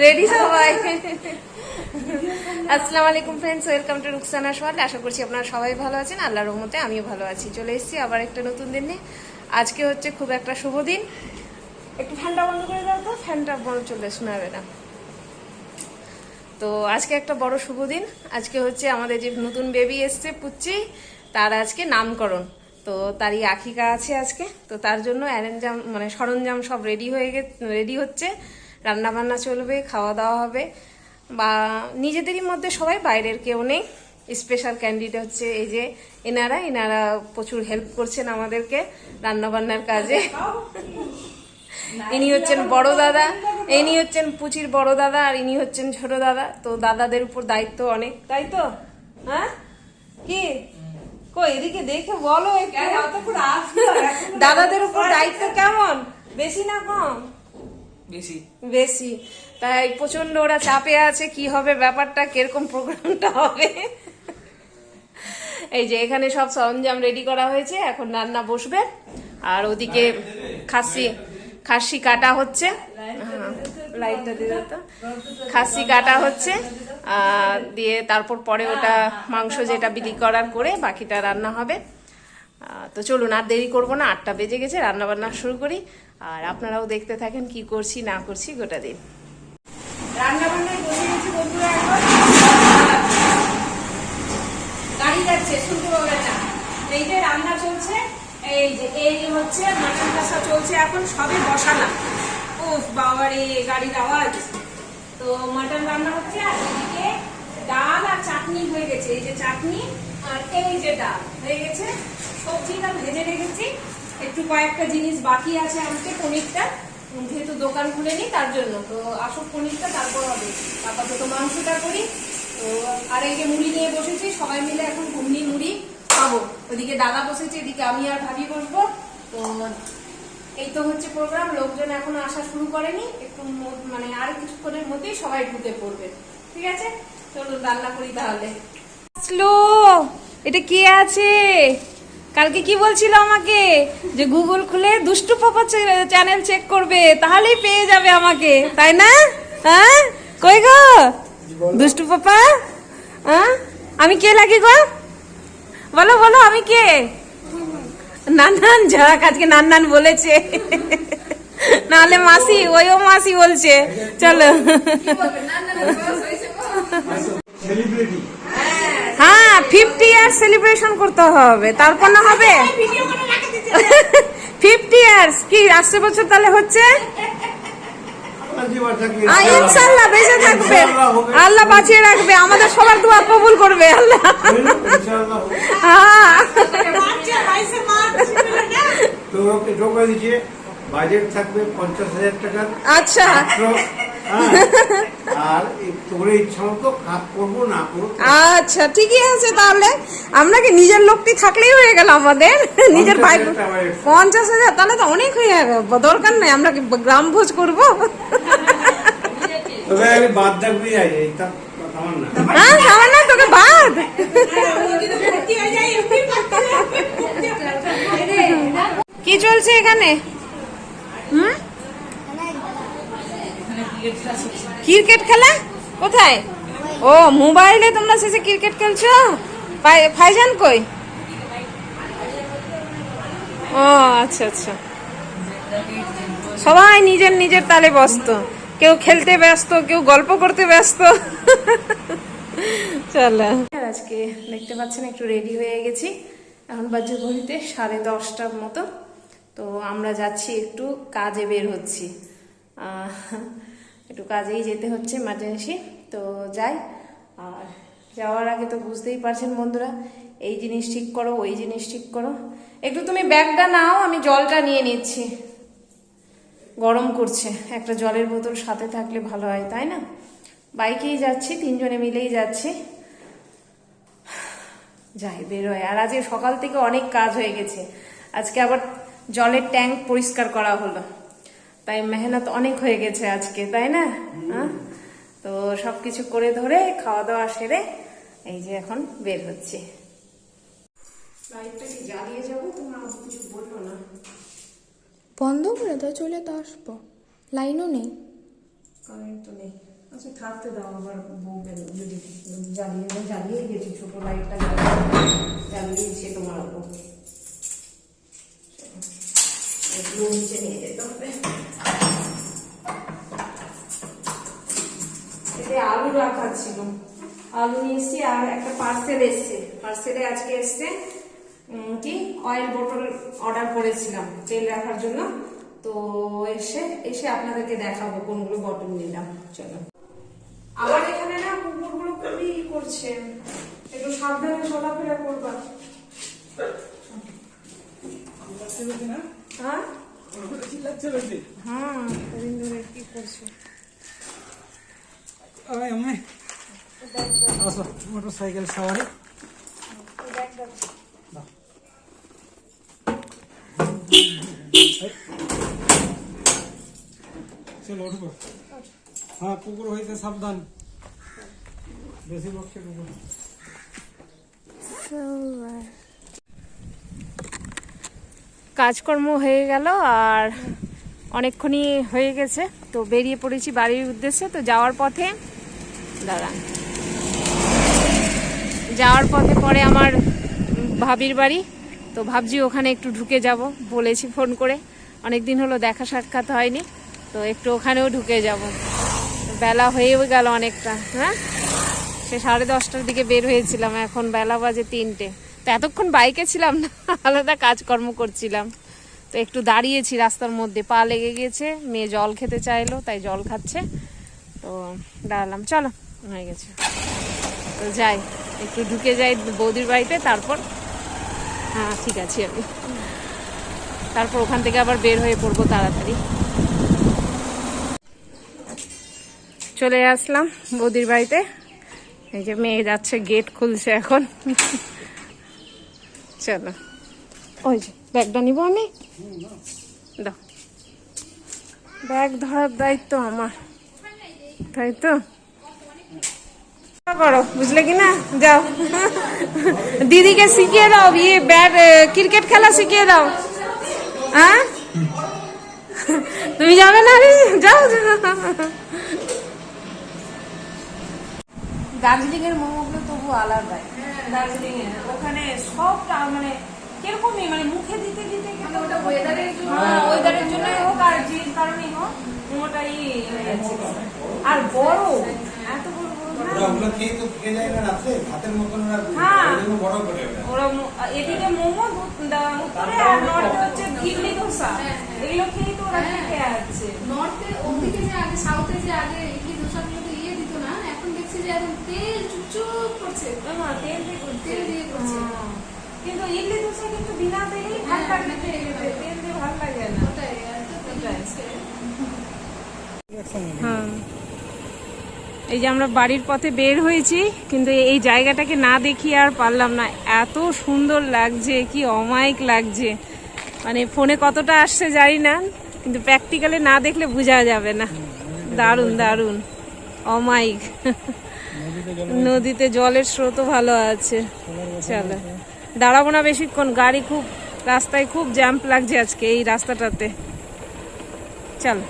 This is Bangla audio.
রেডি সবাই। আসসালামু আলাইকুম friends, welcome to Ruksana world. আশা করছি আপনারা সবাই ভালো আছেন। আল্লাহর রহমতে আমিও ভালো আছি। চলে এসেছি আবার একটা নতুন দিন নিয়ে। আজকে হচ্ছে খুব একটা শুভ দিন। একটু ফ্যানটা বন্ধ করে দাও তো, ফ্যানটা বন্ধ চলে শোনাবে না। তো আজকে একটা বড় শুভ দিন। আজকে হচ্ছে আমাদের যে নতুন বেবি এসছে পুচ্চি, তার আজকে নামকরণ। তো তারই আখিকা আছে আজকে। তো তার জন্য অ্যারেঞ্জাম মানে সরঞ্জাম সব রেডি হচ্ছে। রান্না বান্না চলবে, খাওয়া দাওয়া হবে, বা নিজেদেরই মধ্যে সবাই, বাইরের কেউ নেই। স্পেশাল ক্যান্ডিডেট হচ্ছে এই যে এনারা প্রচুর হেল্প করছেন আমাদেরকে রান্না বান্নার কাজে। ইনি হচ্ছেন বড় দাদা, ইনি হচ্ছেন পুচির বড় দাদা, আর ইনি হচ্ছেন ছোট দাদা। তো দাদাদের উপর দায়িত্ব অনেক, তাই তো? হ্যাঁ কি কই এদিকে দেখে বলো দাদাদের উপর দায়িত্ব কেমন? বেশি না কম? বেশি। তাই প্রচন্ড ওরা চাপে আছে, কি হবে ব্যাপারটা, কিরকম প্রোগ্রামটা হবে। এই যে এখানে সব সরঞ্জাম রেডি করা হয়েছে, এখন রান্না বসবে। আর ওদিকে খাসি কাটা হচ্ছে, লাইটটা দিয়ে তো, খাসি কাটা হচ্ছে দিয়ে তারপর পরে ওটা মাংস যেটা বিক্রি করার করে বাকিটা রান্না হবে। তো চলুন আর দেরি করবো না, 8টা বেজে গেছে, রান্না বান্না শুরু করি। আর আপনারাও দেখতে থাকেন কি করছি না করছি গোটা দিন। রান্না বান্নায় বসে গেছি বন্ধুরা। এখন গাড়ি যাচ্ছে, শুনতে পাবেন না। এই যে রান্না চলছে, এই হচ্ছে মাটন কষা চলছে, এখন সবে বসালাম। উফ বাবারে, গাড়ির আওয়াজ। তো মাটন রান্না হচ্ছে, আর এদিকে ডাল আর চাটনি হয়ে গেছে। এই যে চাটনি আর এই যে ডাল হয়ে গেছে। সবজিটা ভেজে রেখেছি, একটু কয়েকটা জিনিস বাকি আছে আনতে। পনিরটা যেহেতু দোকান খুলেনি তার জন্য, তো আসুক পনিরটা, তারপর হবে। আপাতত মাংসটা করি। তো আর এই যে মুড়ি নিয়ে বসেছি, সবাই মিলে এখন ঘুগনি মুড়ি খাবো। ওদিকে দাদা বসেছে, এদিকে আমি আর ভাবি বসবো। তো এই তো হচ্ছে প্রোগ্রাম। লোকজন এখনো আসা শুরু করেনি, একটু মানে আর কিছুক্ষণের মধ্যেই সবাই ঢুকে পড়বে। ঠিক আছে, চলুন রান্না করি তাহলে। আসলো, এটা কে আছে? কালকে কি বলছিল আমাকে, যে গুগল খুলে দুষ্টু পাপা চ্যানেল চেক করবে, তাহলেই পেয়ে যাবে আমাকে, তাই না? হ্যাঁ কই গো দুষ্টু পাপা? হ্যাঁ আমি কে লাগি গো? বলো বলো আমি কে? নানান, যাক আজকে নানান বলেছে, নাহলে মাসি, ওইও মাসি বলছে। চলো, হ্যাঁ 50 ইয়ার্স সেলিব্রেশন করতে হবে, তারপর না হবে। 50 ইয়ার্স কি আসছে বছর তাহলে হচ্ছে। ইনশাআল্লাহ বেঁচে থাকবে, আল্লাহ বাঁচিয়ে রাখবে, আমাদের সবার দোয়া কবুল করবে আল্লাহ। বাজেট থাকবে 50,000 টাকা। আচ্ছা, আর তোর ইচ্ছা মতো করবো না করবো। আচ্ছা ঠিকই আছে, তাহলে আমরা কি নিজের লোকটি থাকলেই হয়ে গেল আমাদের, নিজের ভাই। 50,000 তাহলে তো অনেক হয়ে যাবে, দরকার নাই আমরা কি গ্রাম ভোজ করবো। তবে আমি বাদ থাকবি, হ্যাঁ খাবার না তোকে বাদ। কি চলছে এখানে? ক্রিকেট খেলা কোথায়? ও মোবাইলে তোমরা শেষে ক্রিকেট খেলছো? ফাইজান কই? ও আচ্ছা আচ্ছা, সবাই নিজের নিজের তালে ব্যস্ত, কেউ খেলতে ব্যস্ত, কেউ গল্প করতে ব্যস্ত। চলো, আজকে দেখতে পাচ্ছেন একটু রেডি হয়ে গেছি। এখন বাজে ঘড়িতে 10:30টার মতো। তো আমরা যাচ্ছি, একটু কাজে বের হচ্ছি, একটু কাজেই যেতে হচ্ছে ইমার্জেন্সি। তো যাই। আর যাওয়ার আগে তো বুঝতেই পারছেন বন্ধুরা, এই জিনিস ঠিক করো, ওই জিনিস ঠিক করো। একটু তুমি ব্যাগটা নাও, আমি জলটা নিয়ে নিচ্ছি, গরম করছে। একটা জলের বোতল সাথে থাকলে ভালো হয়, তাই না? বাইকেই যাচ্ছি, 3 জনে মিলেই যাচ্ছি। যাই, বেরোয়। আর আজকে সকাল থেকে অনেক কাজ হয়ে গেছে। আজকে আবার জলের ট্যাঙ্ক পরিষ্কার করা হলো, তাই মেহনত অনেক হয়ে গেছে আজকে, তাই না? তো সবকিছু করে ধরে খাওয়া দাওয়া সেরে এই যে এখন বের হচ্ছে। লাইটটা কি জ্বালিয়ে যাবো? তোমরা কিছু বললো না। বন্ধ করে দাও, চলে তো আসবো। লাইনও নেই। কারেন্ট তো নেই। আচ্ছা থাকতে দাও, আবার বউ যদি জ্বালিয়ে গেছি, ছোট লাইটটা জ্বালিয়েছে তোমার ওপর। এগুলো নিচে নিয়ে যেতে হবে। এতে আলু রাখা ছিল, আলু নিয়ে এসছি। আর একটা পার্সেল এসছে, পার্সেলে আজকে এসছে কি অয়েল বোতল অর্ডার করেছিলাম তেল রাখার জন্য। তো এসে আপনাদেরকে দেখাবো কোনগুলো বটল নিলাম। চলো। আবার এখানে না কুকুরগুলো খুবই করছে, একটু সাবধানে চলাফেরা করবা। হ্যাঁ হ্যাঁ, কদিন ধরে কি করছো? মোটরসাইকেল সওয়ারি চলো উঠবো। হ্যাঁ কুকুর হইতে সাবধান, বেশি বকছে কুকুর। কাজকর্ম হয়ে গেল আর অনেকক্ষণই হয়ে গেছে, তো বেরিয়ে পড়েছি বাড়ির উদ্দেশ্যে। তো যাওয়ার পথে পরে আমার ভাবির বাড়ি, তো ভাবছি ওখানে একটু ঢুকে যাব, বলেছি ফোন করে, অনেকদিন হলো দেখা সাক্ষাৎ হয়নি, তো একটু ওখানেও ঢুকে যাব। বেলা হয়েও গেল অনেকটা। হ্যাঁ, সে 10:30টার দিকে বের হয়েছিলাম, এখন বেলা বাজে 3টে। তো এতক্ষণ বাইকে ছিলাম না, আলাদা কাজকর্ম করছিলাম। তো একটু দাঁড়িয়েছি রাস্তার মধ্যে, পা লেগে গেছে, মেয়ে জল খেতে চাইলো, তাই জল খাচ্ছে, তো দাঁড়ালাম। চলো, হয়ে গেছে, তো যাই, একটু ঢুকে যাই বৌদির বাড়িতে, তারপর হ্যাঁ ঠিক আছে আমি, তারপর ওখান থেকে আবার বের হয়ে পড়বো তাড়াতাড়ি। চলে আসলাম বৌদির বাড়িতে। এই যে মেয়ে যাচ্ছে, গেট খুলছে এখন। চলো, ওই যে ব্যাগটা নিবো আমি, দাও। ব্যাগ ধরার দায়িত্ব আমার, তাই তো করো, বুঝলে কি না? যাও, দিদিকে শিখিয়ে দাও, ব্যাট ক্রিকেট খেলা শিখিয়ে দাও। হ্যাঁ, তুমি যাবে না? যাও। দার্জিলিং এর মোমোগুলো তবু আলাদাই। দার্জিলিং এর ওখানে সবটা মানে কিরকমই, মানে মুখে দিতে দিতে ওয়েদারের জন্য হোক আর যে কারণেই হোক, মোমোটাই হয়ে যাচ্ছে। আর বড়, এত বড় এদিকে মোমো উত্তরে, আর নর্থে হচ্ছে ইডলি ধোসা, এগুলো খেয়েই তো ওরা খেতে আছে। নর্থে ওদিকে যে আগে, সাউথে যে আগে ইডলি ধোসা গুলোতে দিত না, এখন দেখছি যে এখন তেল চুপচুপ করছে। তেল দিয়ে করছে। কিন্তু ইডলি ধোসা কিন্তু বিনা তেলেই ভালো লাগে, তেল দিয়ে ভালো লাগে না। হ্যাঁ, এই যে আমরা বাড়ির পথে বের হয়েছি, কিন্তু এই জায়গাটাকে না দেখিয়ে আর পারলাম না। এত সুন্দর লাগছে, কি অমায়িক লাগছে, মানে ফোনে কতটা আসছে জানি না, কিন্তু প্র্যাকটিক্যালি না দেখলে বোঝা যাবে না। দারুণ দারুণ অমায়িক। নদীতে জলের স্রোতও ভালো আছে। চলো, দাঁড়াবো না বেশিক্ষণ, গাড়ি খুব রাস্তায় খুব জ্যাম্প লাগছে আজকে এই রাস্তাটাতে। চলো।